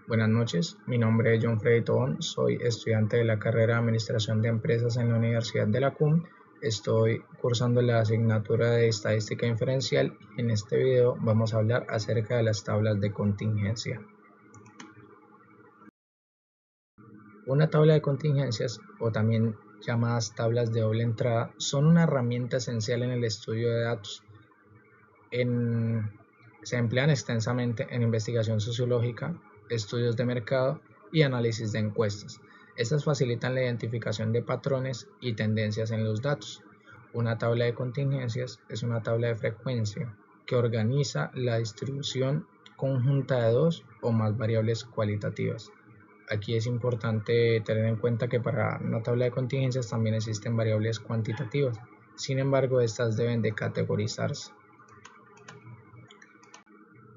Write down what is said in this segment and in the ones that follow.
Buenas noches, mi nombre es John Freddy Tobón, soy estudiante de la carrera de Administración de Empresas en la Universidad de la CUM. Estoy cursando la asignatura de Estadística Inferencial y en este video vamos a hablar acerca de las tablas de contingencia. Una tabla de contingencias, o también llamadas tablas de doble entrada, son una herramienta esencial en el estudio de datos. Se emplean extensamente en investigación sociológica, estudios de mercado y análisis de encuestas. Estas facilitan la identificación de patrones y tendencias en los datos. Una tabla de contingencias es una tabla de frecuencia que organiza la distribución conjunta de dos o más variables cualitativas. Aquí es importante tener en cuenta que para una tabla de contingencias también existen variables cuantitativas. Sin embargo, estas deben de categorizarse.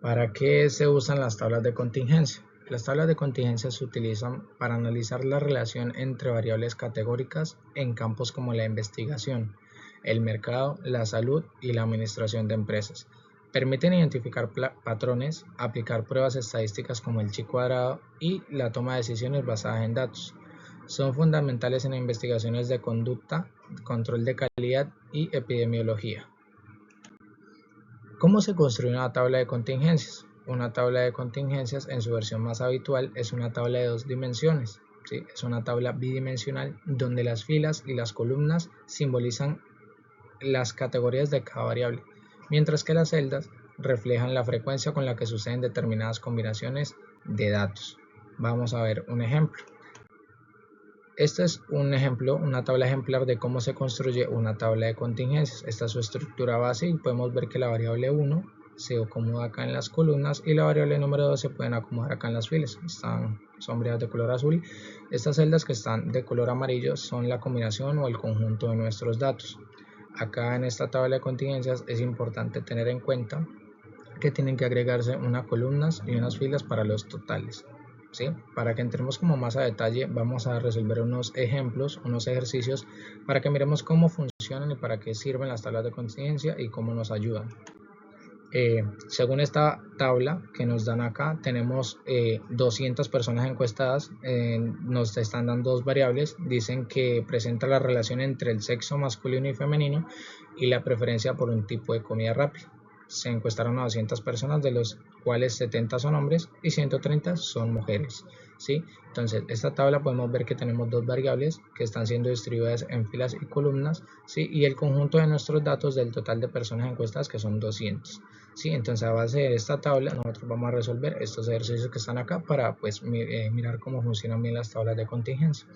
¿Para qué se usan las tablas de contingencia? Las tablas de contingencia se utilizan para analizar la relación entre variables categóricas en campos como la investigación, el mercado, la salud y la administración de empresas. Permiten identificar patrones, aplicar pruebas estadísticas como el chi cuadrado y la toma de decisiones basadas en datos. Son fundamentales en investigaciones de conducta, control de calidad y epidemiología. ¿Cómo se construye una tabla de contingencias? Una tabla de contingencias en su versión más habitual es una tabla de dos dimensiones. ¿Sí? Es una tabla bidimensional donde las filas y las columnas simbolizan las categorías de cada variable, mientras que las celdas reflejan la frecuencia con la que suceden determinadas combinaciones de datos. Vamos a ver un ejemplo. Este es un ejemplo, una tabla ejemplar de cómo se construye una tabla de contingencias. Esta es su estructura base y podemos ver que la variable 1 se acomoda acá en las columnas y la variable número 2 se pueden acomodar acá en las filas. Están sombreadas de color azul. Estas celdas que están de color amarillo son la combinación o el conjunto de nuestros datos. Acá en esta tabla de contingencias es importante tener en cuenta que tienen que agregarse unas columnas y unas filas para los totales. ¿Sí? Para que entremos como más a detalle, vamos a resolver unos ejemplos, unos ejercicios para que miremos cómo funcionan y para qué sirven las tablas de contingencia y cómo nos ayudan. Según esta tabla que nos dan acá, tenemos 200 personas encuestadas, nos están dando dos variables, dicen que presenta la relación entre el sexo masculino y femenino y la preferencia por un tipo de comida rápida. Se encuestaron a 200 personas, de los cuales 70 son hombres y 130 son mujeres. ¿Sí? Entonces, esta tabla podemos ver que tenemos dos variables que están siendo distribuidas en filas y columnas, ¿sí? Y el conjunto de nuestros datos del total de personas encuestadas, que son 200. ¿Sí? Entonces, a base de esta tabla, nosotros vamos a resolver estos ejercicios que están acá para pues, mirar cómo funcionan bien las tablas de contingencia.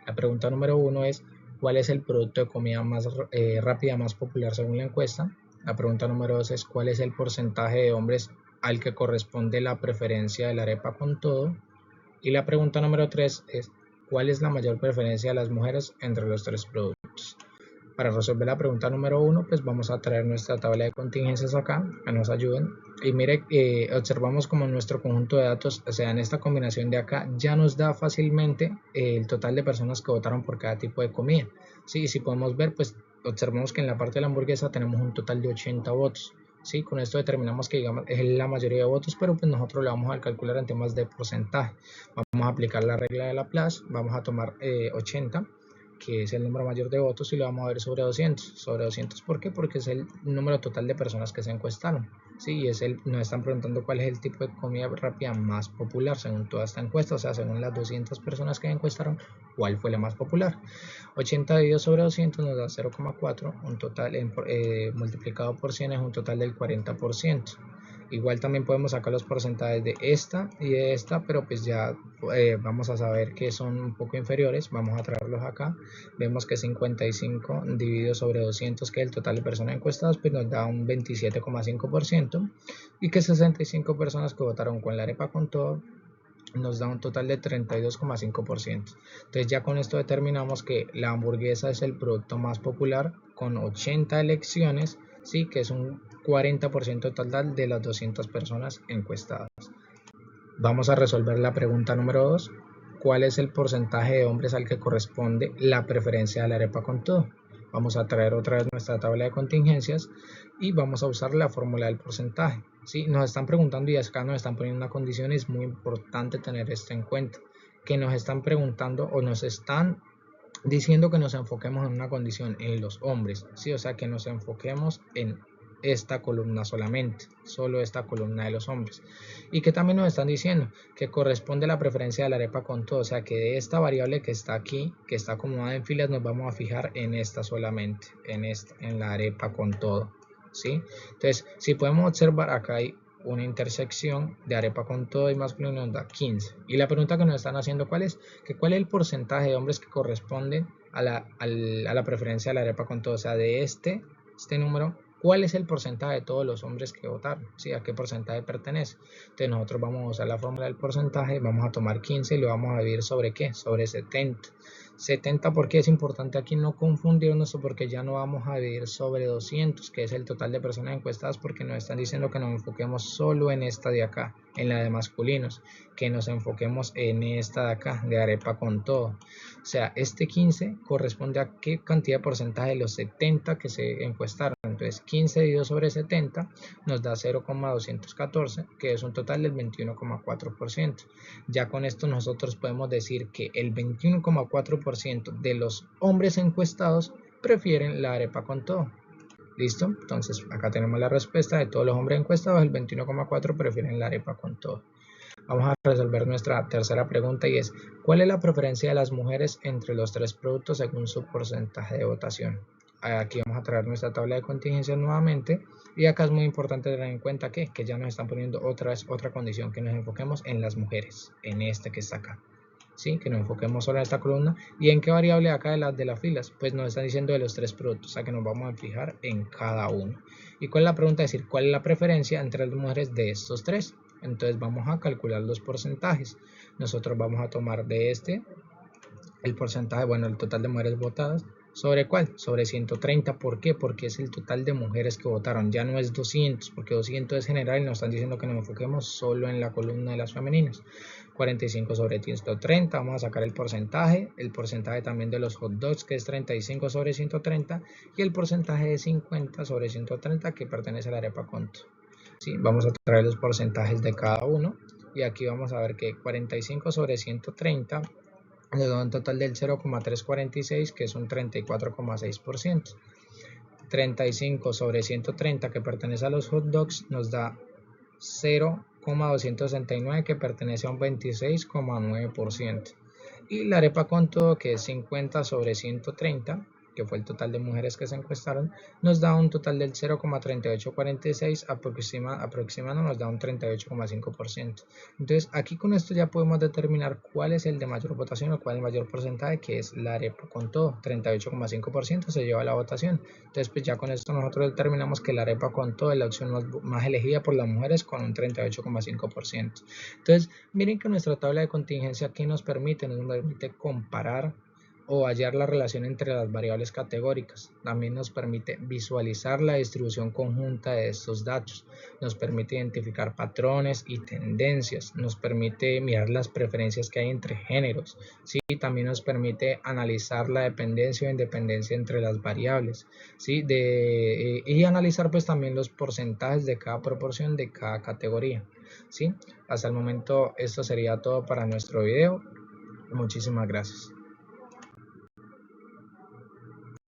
La pregunta número 1 es: ¿cuál es el producto de comida más rápida, más popular según la encuesta? La pregunta número 2 es: ¿cuál es el porcentaje de hombres al que corresponde la preferencia de la arepa con todo? Y la pregunta número 3 es: ¿cuál es la mayor preferencia de las mujeres entre los tres productos? Para resolver la pregunta número 1, pues vamos a traer nuestra tabla de contingencias acá, que nos ayuden. Y mire, observamos como nuestro conjunto de datos, o sea, en esta combinación de acá, ya nos da fácilmente el total de personas que votaron por cada tipo de comida. Sí, y si podemos ver, pues observamos que en la parte de la hamburguesa tenemos un total de 80 votos. Sí, con esto determinamos que digamos es la mayoría de votos, pero pues nosotros le vamos a calcular en temas de porcentaje. Vamos a aplicar la regla de Laplace, vamos a tomar 80, que es el número mayor de votos, y lo vamos a ver sobre 200. Sobre 200, ¿por qué? Porque es el número total de personas que se encuestaron. Sí, nos están preguntando cuál es el tipo de comida rápida más popular según toda esta encuesta, o sea, según las 200 personas que encuestaron, cuál fue la más popular. 80 dividido sobre 200 nos da 0,4, un total multiplicado por 100 es un total del 40%. Igual también podemos sacar los porcentajes de esta y de esta, pero pues ya vamos a saber que son un poco inferiores. Vamos a traerlos acá. Vemos que 55 dividido sobre 200, que es el total de personas encuestadas, pues nos da un 27,5%, y que 65 personas que votaron con la arepa con todo nos da un total de 32,5%. Entonces ya con esto determinamos que la hamburguesa es el producto más popular con 80 elecciones, sí, que es un 40% total de las 200 personas encuestadas. Vamos a resolver la pregunta número 2. ¿Cuál es el porcentaje de hombres al que corresponde la preferencia de la arepa con todo? Vamos a traer otra vez nuestra tabla de contingencias y vamos a usar la fórmula del porcentaje. ¿Sí? Nos están preguntando y acá nos están poniendo una condición, es muy importante tener esto en cuenta, que nos están preguntando o nos están diciendo que nos enfoquemos en una condición en los hombres, ¿sí? O sea, que nos enfoquemos en esta columna solamente, solo esta columna de los hombres. Y que también nos están diciendo que corresponde a la preferencia de la arepa con todo, o sea que de esta variable que está aquí, que está acomodada en filas, nos vamos a fijar en esta solamente, en la arepa con todo, ¿sí? Entonces, si podemos observar, acá hay una intersección de arepa con todo y masculino nos da 15. Y la pregunta que nos están haciendo, ¿cuál es? Que ¿cuál es el porcentaje de hombres que corresponden a la preferencia de la arepa con todo? O sea, de este número, ¿cuál es el porcentaje de todos los hombres que votaron? ¿Sí? ¿A qué porcentaje pertenece? Entonces nosotros vamos a usar la fórmula del porcentaje, vamos a tomar 15 y lo vamos a dividir ¿sobre qué? Sobre 70. 70, porque es importante aquí no confundirnos, porque ya no vamos a dividir sobre 200, que es el total de personas encuestadas, porque nos están diciendo que nos enfoquemos solo en esta de acá, en la de masculinos, que nos enfoquemos en esta de acá, de arepa con todo. O sea, este 15 corresponde a qué cantidad de porcentaje de los 70 que se encuestaron. Entonces 15 dividido sobre 70 nos da 0,214, que es un total del 21,4%. Ya con esto nosotros podemos decir que el 21,4% de los hombres encuestados prefieren la arepa con todo. ¿Listo? Entonces acá tenemos la respuesta de todos los hombres encuestados, el 21,4% prefieren la arepa con todo. Vamos a resolver nuestra tercera pregunta y es, ¿cuál es la preferencia de las mujeres entre los tres productos según su porcentaje de votación? Aquí vamos a traer nuestra tabla de contingencias nuevamente y acá es muy importante tener en cuenta que ya nos están poniendo otra condición, que nos enfoquemos en las mujeres, en este que está acá. ¿Sí? Que nos enfoquemos solo en esta columna. ¿Y en qué variable acá de las filas? Pues nos están diciendo de los tres productos, o sea que nos vamos a fijar en cada uno. ¿Y cuál es la pregunta? Es decir, ¿cuál es la preferencia entre las mujeres de estos tres? Entonces vamos a calcular los porcentajes. Nosotros vamos a tomar de este el porcentaje, bueno, el total de mujeres votadas. ¿Sobre cuál? Sobre 130. ¿Por qué? Porque es el total de mujeres que votaron. Ya no es 200, porque 200 es general y nos están diciendo que nos enfoquemos solo en la columna de las femeninas. 45 sobre 130. Vamos a sacar el porcentaje también de los hot dogs, que es 35 sobre 130. Y el porcentaje de 50 sobre 130, que pertenece a la arepa con todo. ¿Sí? Vamos a traer los porcentajes de cada uno. Y aquí vamos a ver que 45 sobre 130 nos da un total del 0,346, que es un 34,6%. 35 sobre 130, que pertenece a los hot dogs, nos da 0,269, que pertenece a un 26,9%. Y la arepa con todo, que es 50 sobre 130, que fue el total de mujeres que se encuestaron, nos da un total del 0,3846, aproximando nos da un 38,5%. Entonces aquí con esto ya podemos determinar cuál es el de mayor votación o cuál es el mayor porcentaje, que es la arepa con todo. 38,5% se lleva la votación. Entonces pues ya con esto nosotros determinamos que la arepa con todo es la opción más elegida por las mujeres, con un 38,5%. Entonces miren que nuestra tabla de contingencia aquí nos permite comparar o hallar la relación entre las variables categóricas. También nos permite visualizar la distribución conjunta de estos datos. Nos permite identificar patrones y tendencias. Nos permite mirar las preferencias que hay entre géneros. ¿Sí? También nos permite analizar la dependencia o independencia entre las variables. ¿Sí? Y analizar pues también los porcentajes de cada proporción de cada categoría. ¿Sí? Hasta el momento esto sería todo para nuestro video. Muchísimas gracias.